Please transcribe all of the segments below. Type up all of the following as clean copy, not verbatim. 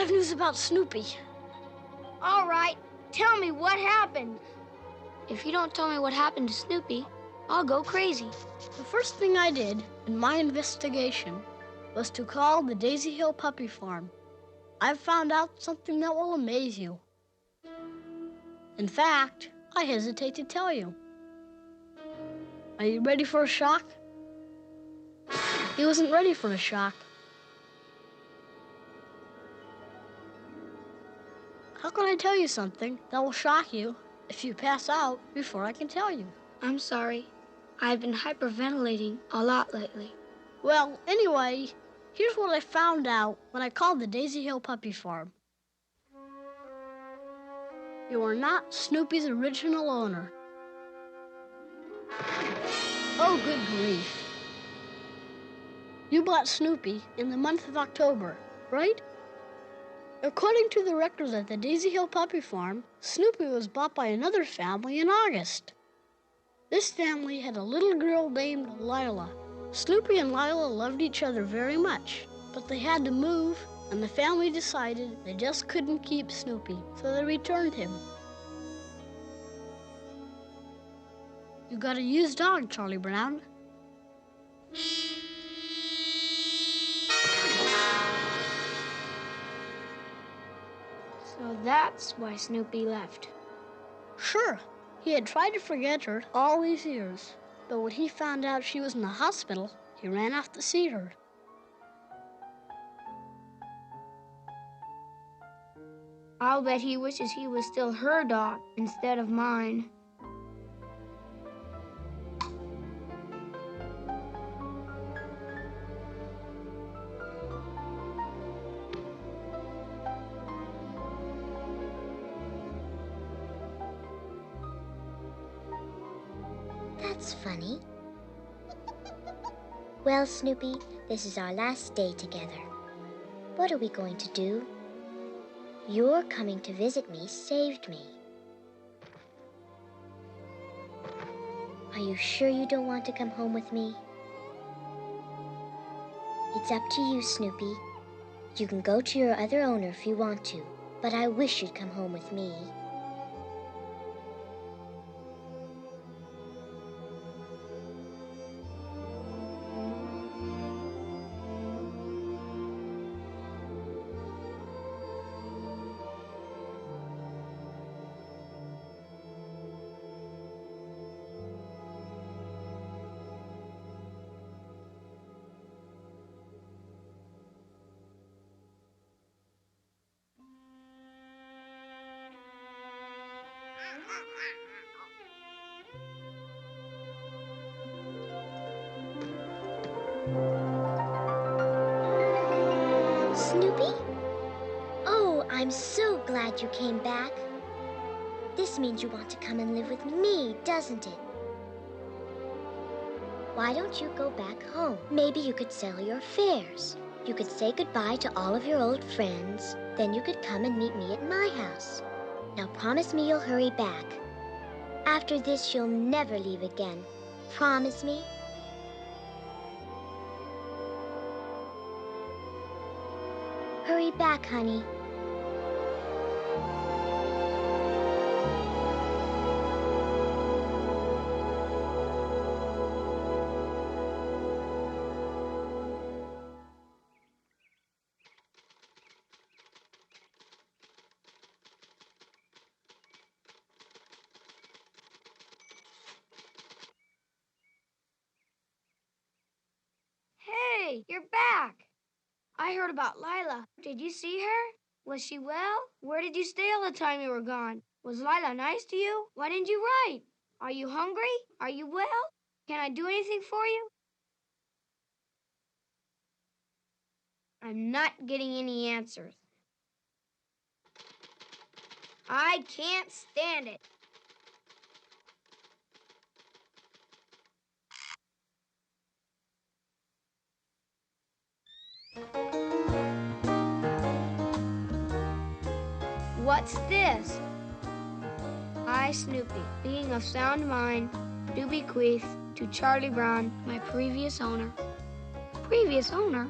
have news about Snoopy. All right, tell me what happened. If you don't tell me what happened to Snoopy, I'll go crazy. The first thing I did in my investigation was to call the Daisy Hill Puppy Farm. I've found out something that will amaze you. In fact, I hesitate to tell you. Are you ready for a shock? He wasn't ready for a shock. How can I tell you something that will shock you if you pass out before I can tell you? I'm sorry. I've been hyperventilating a lot lately. Well, anyway, here's what I found out when I called the Daisy Hill Puppy Farm. You are not Snoopy's original owner. Oh, good grief. You bought Snoopy in the month of October, right? According to the records at the Daisy Hill Puppy Farm, Snoopy was bought by another family in August. This family had a little girl named Lila. Snoopy and Lila loved each other very much, but they had to move, and the family decided they just couldn't keep Snoopy, so they returned him. You got a used dog, Charlie Brown. So that's why Snoopy left. Sure. He had tried to forget her all these years, but when he found out she was in the hospital, he ran off to see her. I'll bet he wishes he was still her dog instead of mine. That's funny. Well, Snoopy, this is our last day together. What are we going to do? Your coming to visit me saved me. Are you sure you don't want to come home with me? It's up to you, Snoopy. You can go to your other owner if you want to, but I wish you'd come home with me. Snoopy? Oh, I'm so glad you came back. This means you want to come and live with me, doesn't it? Why don't you go back home? Maybe you could sell your fares. You could say goodbye to all of your old friends. Then you could come and meet me at my house. Now promise me you'll hurry back. After this, you'll never leave again. Promise me? Hurry back, honey. Hey, you're back. I heard about Lila. Did you see her? Was she well? Where did you stay all the time you were gone? Was Lila nice to you? Why didn't you write? Are you hungry? Are you well? Can I do anything for you? I'm not getting any answers. I can't stand it. What's this? I, Snoopy, being of sound mind, do bequeath to Charlie Brown, my previous owner. Previous owner?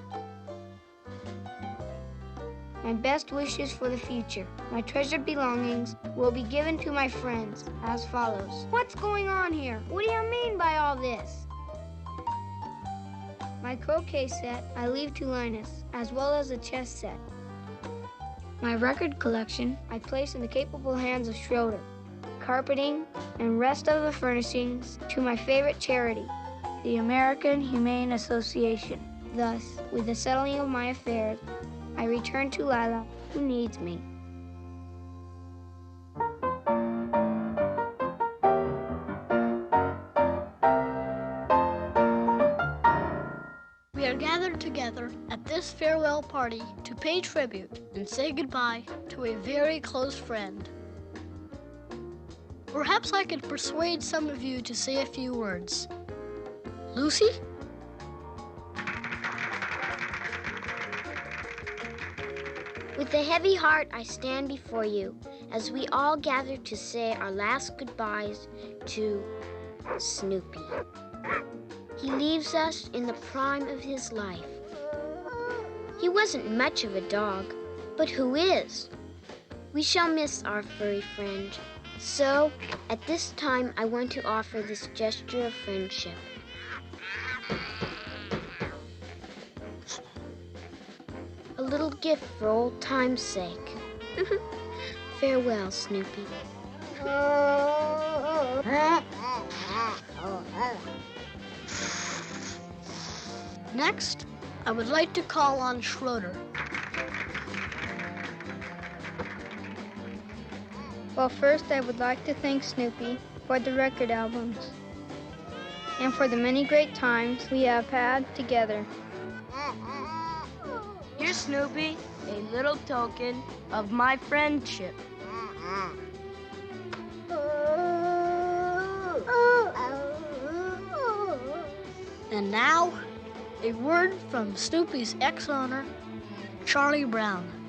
my best wishes for the future. My treasured belongings will be given to my friends as follows. What's going on here? What do you mean by all this? My croquet set I leave to Linus, as well as a chess set. My record collection I place in the capable hands of Schroeder. Carpeting and rest of the furnishings to my favorite charity, the American Humane Association. Thus, with the settling of my affairs, I return to Lila, who needs me. We are gathered together at this farewell party to pay tribute and say goodbye to a very close friend. Perhaps I could persuade some of you to say a few words. Lucy? With a heavy heart, I stand before you as we all gather to say our last goodbyes to Snoopy. He leaves us in the prime of his life. He wasn't much of a dog, but who is? We shall miss our furry friend. So, at this time, I want to offer this gesture of friendship. A little gift for old time's sake. Farewell, Snoopy. Next, I would like to call on Schroeder. Well, first I would like to thank Snoopy for the record albums and for the many great times we have had together. Here's Snoopy, a little token of my friendship. And now, a word from Snoopy's ex-owner, Charlie Brown.